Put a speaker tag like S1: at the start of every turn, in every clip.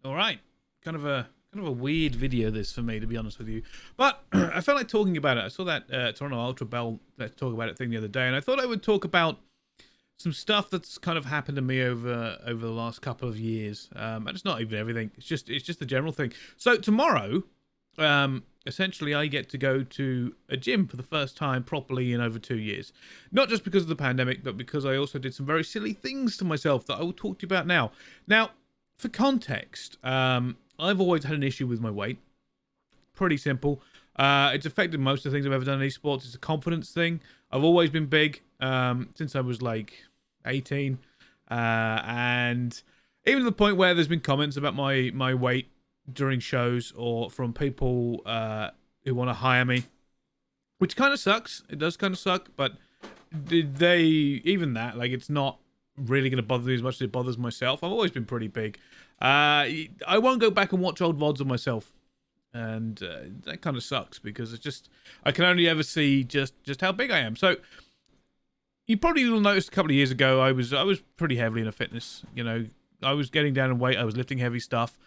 S1: All right, kind of a weird video this for me, to be honest with you, but I felt like talking about it. I saw that Toronto Ultra Bell Let's Talk About It thing the other day, and I thought I would talk about some stuff that's kind of happened to me over the last couple of years. And it's not even everything. It's just the general thing. So tomorrow, essentially, I get to go to a gym for the first time properly in over 2 years. Not just because of the pandemic, but because I also did some very silly things to myself that I will talk to you about now. Now, for context, I've always had an issue with my weight. Pretty simple. It's affected most of the things I've ever done in esports. It's a confidence thing. I've always been big since I was like 18, and even to the point where there's been comments about my weight during shows or from people who want to hire me, which kind of sucks. It does kind of suck, but they even that, like, it's not really going to bother me as much as it bothers myself. I've always been pretty big. I won't go back and watch old VODs of myself, and that kind of sucks because it's just I can only ever see just how big I am. So you probably will notice a couple of years ago I was pretty heavily into fitness. You know, I was getting down in weight. I was lifting heavy stuff.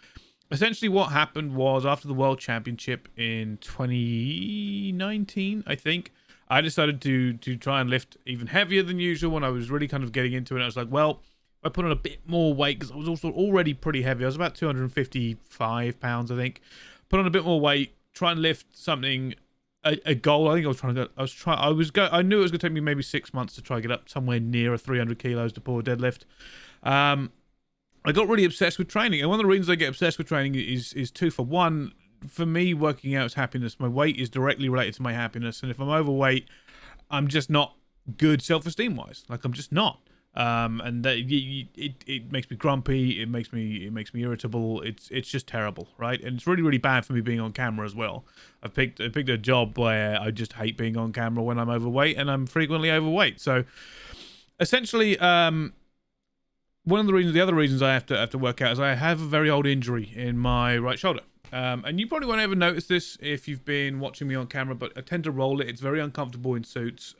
S1: Essentially, what happened was after the World Championship in 2019, I think, I decided to try and lift even heavier than usual when I was really kind of getting into it. I was like, well, I put on a bit more weight because I was also already pretty heavy. I was about 255 pounds, I think. Put on a bit more weight, try and lift something, a goal. I think I was trying to go. I knew it was going to take me maybe 6 months to try and get up somewhere near a 300 kilos to pull a deadlift. I got really obsessed with training, and one of the reasons I get obsessed with training is two. For one, for me, working out is happiness. My weight is directly related to my happiness, and if I'm overweight, I'm just not good self-esteem wise. Like, I'm just not. And that it makes me grumpy. It makes me irritable. It's just terrible, right? And it's really bad for me being on camera as well. I picked a job where I just hate being on camera when I'm overweight, and I'm frequently overweight. So essentially, the other reasons I have to work out is I have a very old injury in my right shoulder. And you probably won't ever notice this if you've been watching me on camera, but I tend to roll it. It's very uncomfortable in suits.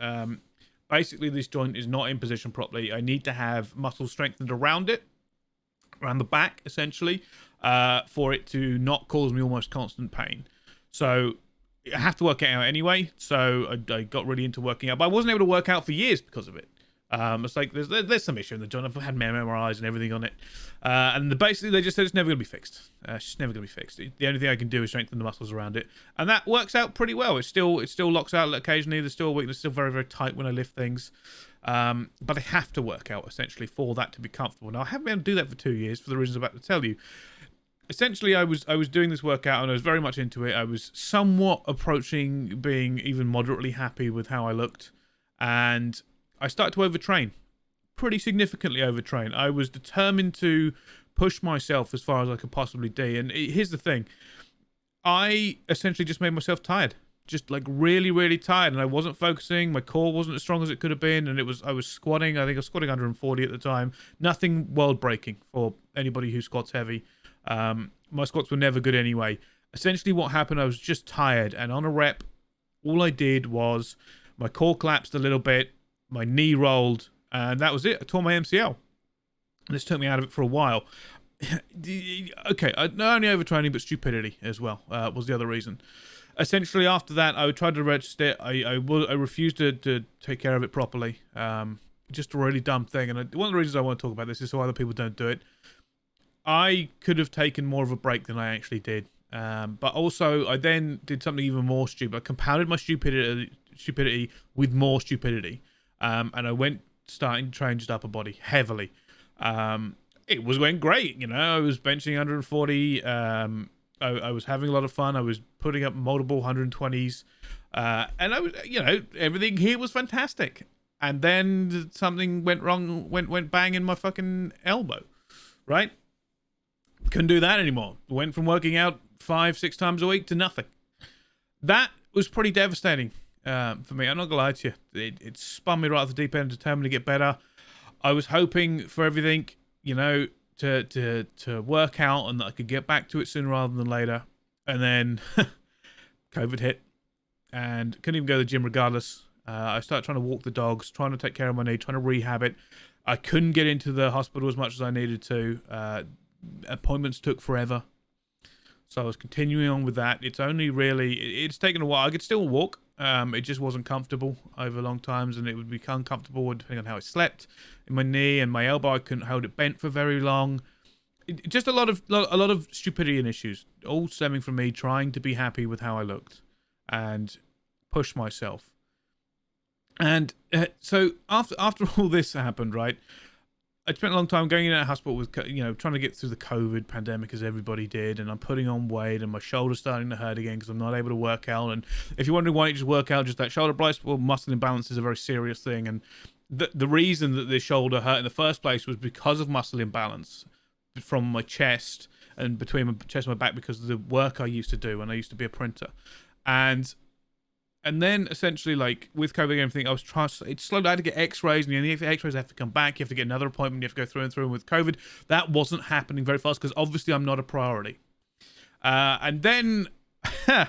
S1: Basically, this joint is not in position properly. I need to have muscles strengthened around it, around the back, essentially, for it to not cause me almost constant pain. So I have to work it out anyway. So I got really into working out, but I wasn't able to work out for years because of it. It's like there's some issue in the joint. I've had MRIs and everything on it, and basically they just said it's never going to be fixed. It's just never going to be fixed. The only thing I can do is strengthen the muscles around it, and that works out pretty well. It still locks out occasionally. There's still a weakness. It's still very tight when I lift things, but I have to work out essentially for that to be comfortable. Now I haven't been able to do that for 2 years for the reasons I'm about to tell you. Essentially, I was doing this workout and I was very much into it. I was somewhat approaching being even moderately happy with how I looked, and I started to overtrain, pretty significantly overtrain. I was determined to push myself as far as I could possibly do. And here's the thing. I essentially just made myself tired. Just like really tired. And I wasn't focusing. My core wasn't as strong as it could have been. And I was squatting. I think I was squatting 140 at the time. Nothing world breaking for anybody who squats heavy. My squats were never good anyway. Essentially what happened, I was just tired. And on a rep, all I did was my core collapsed a little bit. My knee rolled, and that was it. I tore my MCL. And this took me out of it for a while. Okay, not only overtraining, but stupidity as well was the other reason. Essentially, after that, I tried to register it. I refused to take care of it properly. Just a really dumb thing. And one of the reasons I want to talk about this is so other people don't do it. I could have taken more of a break than I actually did. But also, I then did something even more stupid. I compounded my stupidity with more stupidity. And I went starting to train just upper body heavily. It went great, you know. I was benching 140. I was having a lot of fun. I was putting up multiple 120s, and I was, you know, everything here was fantastic. And then something went wrong, went bang in my fucking elbow, right? Couldn't do that anymore. Went from working out 5-6 times a week to nothing. That was pretty devastating. For me, I'm not gonna lie to you. It spun me right off the deep end, determined to get better. I was hoping for everything, you know, to work out and that I could get back to it sooner rather than later. And then COVID hit and couldn't even go to the gym regardless. I started trying to walk the dogs, trying to take care of my knee, trying to rehab it. I couldn't get into the hospital as much as I needed to. appointments took forever. So I was continuing on with that. It's only really, it's taken a while. I could still walk. It just wasn't comfortable over long times, and it would become comfortable depending on how I slept. In my knee and my elbow, I couldn't hold it bent for very long. Just a lot of stupidity and issues, all stemming from me trying to be happy with how I looked and push myself. And so after all this happened, right, I spent a long time going in and out of hospital with, trying to get through the COVID pandemic as everybody did, and I'm putting on weight, and my shoulder's starting to hurt again because I'm not able to work out. And if you're wondering why you just work out just that shoulder blast, well, muscle imbalance is a very serious thing, and the reason that this shoulder hurt in the first place was because of muscle imbalance from my chest and between my chest and my back because of the work I used to do when I used to be a printer. And then essentially, like with COVID and everything, I was trying. It's slowed. I had to get X-rays, and the X-rays have to come back. You have to get another appointment. You have to go through and through. And with COVID, that wasn't happening very fast because obviously I'm not a priority. And then, as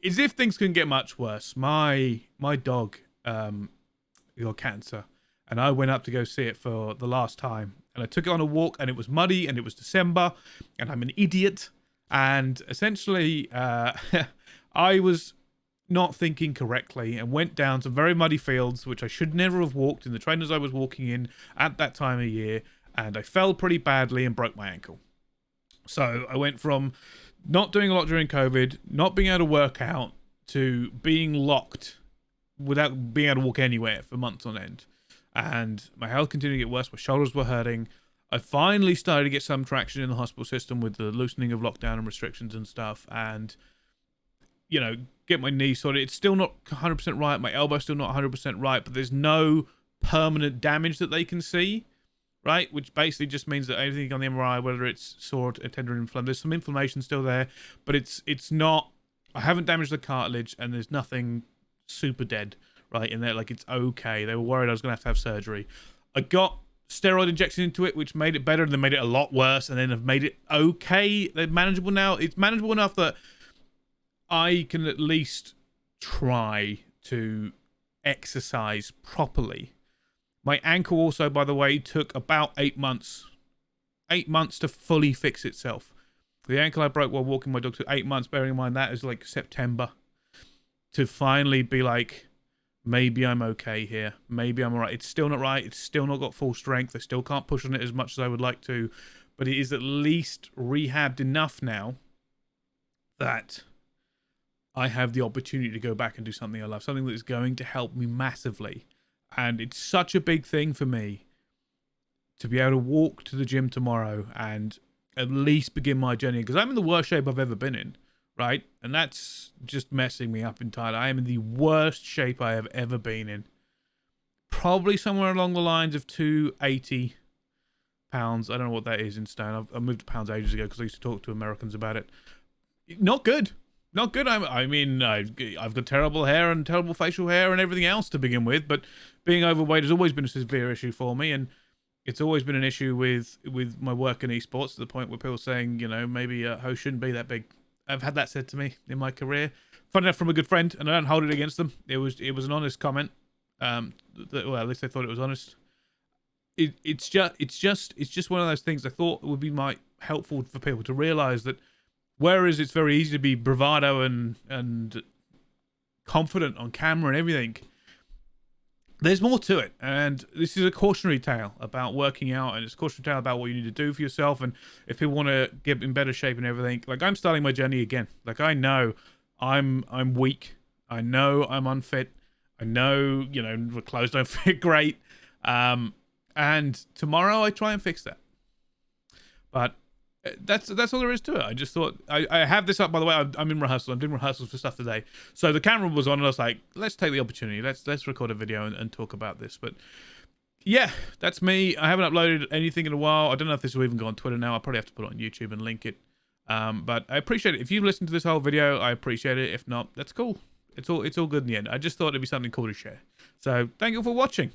S1: if things couldn't get much worse, my dog got cancer, and I went up to go see it for the last time. And I took it on a walk, and it was muddy, and it was December, and I'm an idiot. And essentially, I was not thinking correctly and went down some very muddy fields, which I should never have walked in the trainers I was walking in at that time of year. And I fell pretty badly and broke my ankle. So I went from not doing a lot during COVID, not being able to work out, to being locked without being able to walk anywhere for months on end. And my health continued to get worse. My shoulders were hurting. I finally started to get some traction in the hospital system with the loosening of lockdown and restrictions and stuff. And, get my knee sorted. It's still not 100% right. My elbow's still not 100% right. But there's no permanent damage that they can see, right? Which basically just means that anything on the MRI, whether it's sore, tender, inflamed, there's some inflammation still there. But it's not... I haven't damaged the cartilage, and there's nothing super dead right in there. Like, it's okay. They were worried I was going to have surgery. I got steroid injection into it, which made it better, and then made it a lot worse, and then have made it okay. They're manageable now. It's manageable enough that I can at least try to exercise properly. My ankle also, by the way, took about 8 months. 8 months to fully fix itself. The ankle I broke while walking my dog took 8 months, bearing in mind that is like September, to finally be like, maybe I'm okay here. Maybe I'm all right. It's still not right. It's still not got full strength. I still can't push on it as much as I would like to. But it is at least rehabbed enough now that I have the opportunity to go back and do something I love. Something that is going to help me massively. And it's such a big thing for me to be able to walk to the gym tomorrow and at least begin my journey. Because I'm in the worst shape I've ever been in. Right? And that's just messing me up entirely. I am in the worst shape I have ever been in. Probably somewhere along the lines of 280 pounds. I don't know what that is in stone. I moved to pounds ages ago because I used to talk to Americans about it. Not good. Not good. I've got terrible hair and terrible facial hair and everything else to begin with. But being overweight has always been a severe issue for me. And it's always been an issue with my work in esports, to the point where people are saying, maybe hosts shouldn't be that big. I've had that said to me in my career. Funny enough, from a good friend, and I don't hold it against them. It was an honest comment. Well, at least I thought it was honest. It's just one of those things I thought would be helpful for people to realize that, whereas it's very easy to be bravado and confident on camera and everything, there's more to it. And this is a cautionary tale about working out, and it's a cautionary tale about what you need to do for yourself. And if people want to get in better shape and everything, like, I'm starting my journey again. Like, I know I'm weak. I know I'm unfit. I know, the clothes don't fit great. And tomorrow I try and fix that. But that's all there is to it. I just thought, I have this up, by the way. I'm in rehearsal. I'm doing rehearsals for stuff today. So the camera was on, and I was like, let's take the opportunity. Let's record a video and talk about this. But yeah, that's me. I haven't uploaded anything in a while. I don't know if this will even go on Twitter now. I'll probably have to put it on YouTube and link it. But I appreciate it. If you've listened to this whole video, I appreciate it. If not, that's cool. It's all good in the end. I just thought it'd be something cool to share. So thank you for watching.